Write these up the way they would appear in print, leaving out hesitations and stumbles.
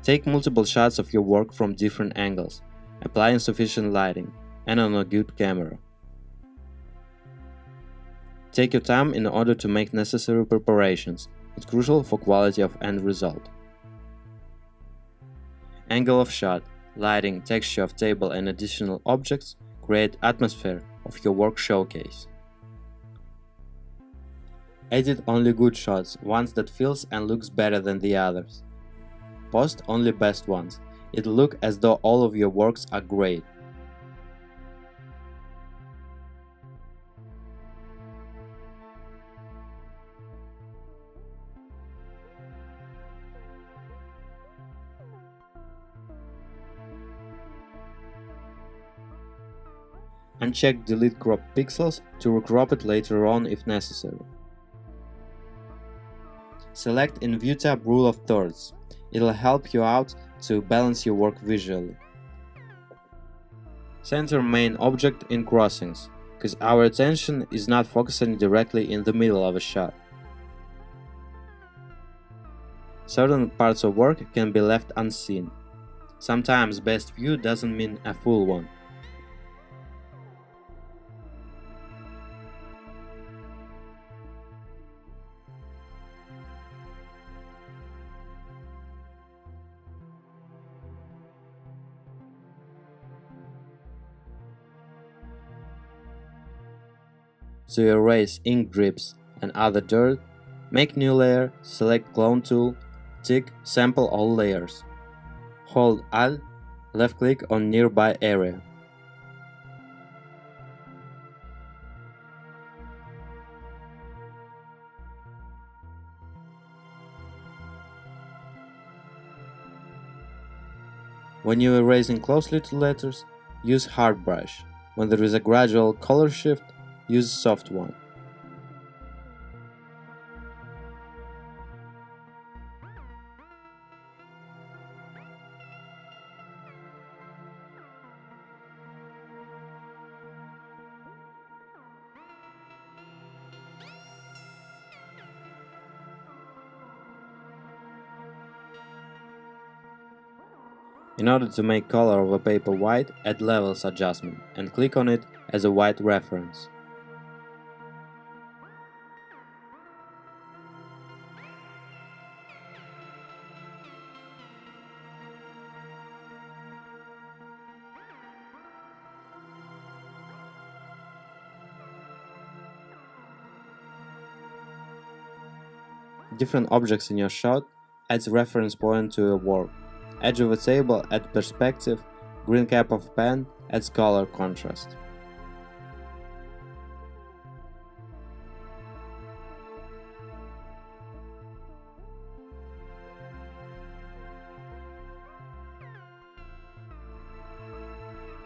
Take multiple shots of your work from different angles, applying sufficient lighting, and on a good camera. Take your time in order to make necessary preparations. It's crucial for quality of end result. Angle of shot, lighting, texture of table and additional objects create atmosphere of your work showcase. Edit only good shots, ones that feels and looks better than the others. Post only best ones. It'll look as though all of your works are great. Uncheck delete crop pixels to recrop it later on if necessary. Select in View tab Rule of Thirds. It'll help you out to balance your work visually. Center main object in crossings, because our attention is not focusing directly in the middle of a shot. Certain parts of work can be left unseen. Sometimes best view doesn't mean a full one. To erase ink drips and other dirt, make new layer, select clone tool, tick sample all layers. Hold Alt, left click on nearby area. When you are erasing closely to letters, use hard brush. When there is a gradual color shift, use soft one. In order to make color of a paper white, add Levels adjustment and click on it as a white reference. Different objects in your shot adds reference point to your work. Edge of a table adds perspective, green cap of pen adds color contrast.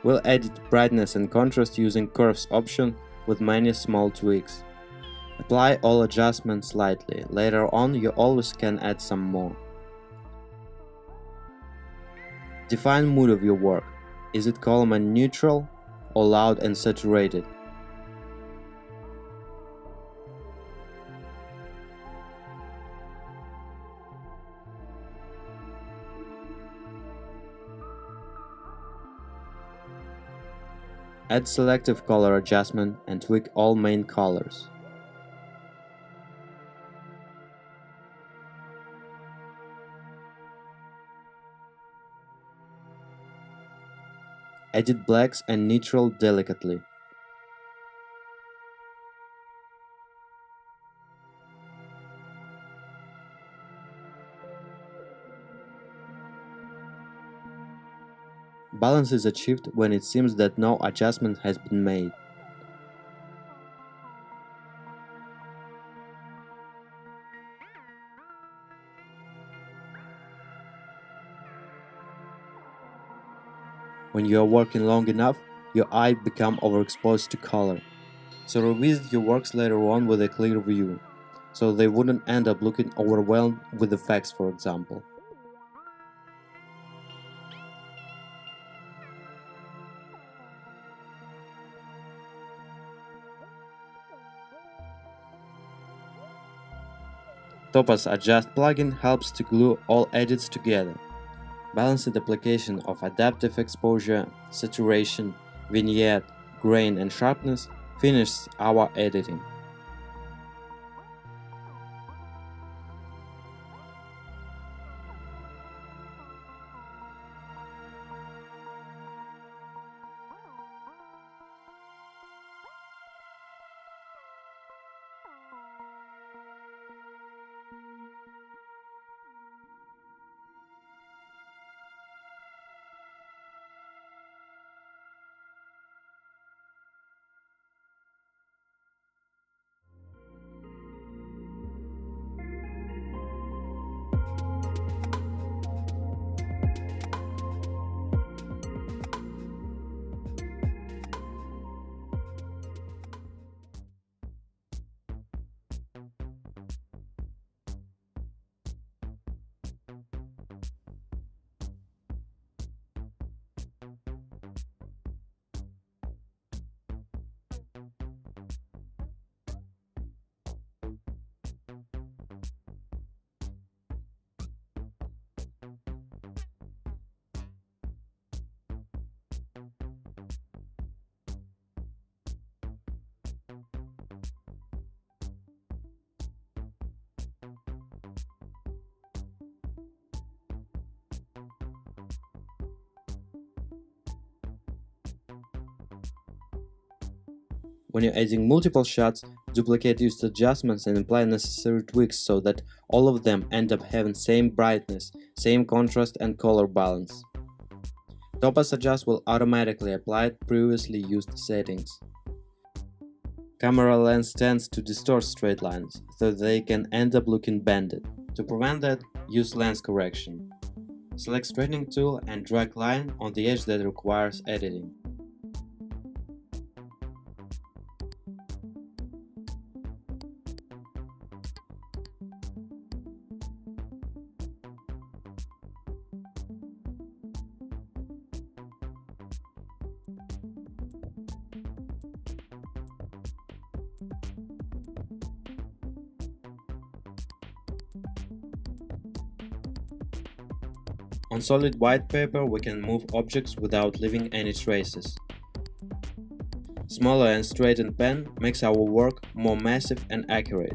We'll edit brightness and contrast using curves option with many small tweaks. Apply all adjustments slightly. Later on, you always can add some more. Define mood of your work. Is it calm and neutral, or loud and saturated? Add selective color adjustment and tweak all main colors. Edit blacks and neutral delicately. Balance is achieved when it seems that no adjustment has been made. When you are working long enough, your eye becomes overexposed to color. So revisit your works later on with a clear view, so they wouldn't end up looking overwhelmed with effects, for example. Topaz Adjust plugin helps to glue all edits together. Balanced application of adaptive exposure, saturation, vignette, grain and sharpness finishes our editing. When you're adding multiple shots, duplicate used adjustments and apply necessary tweaks so that all of them end up having same brightness, same contrast and color balance. Topaz Adjust will automatically apply previously used settings. Camera lens tends to distort straight lines, so they can end up looking bended. To prevent that, use lens correction. Select straightening tool and drag line on the edge that requires editing. On solid white paper, we can move objects without leaving any traces. Smaller and straightened pen makes our work more massive and accurate.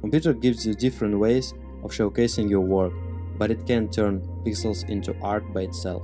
Computer gives you different ways of showcasing your work, but it can turn pixels into art by itself.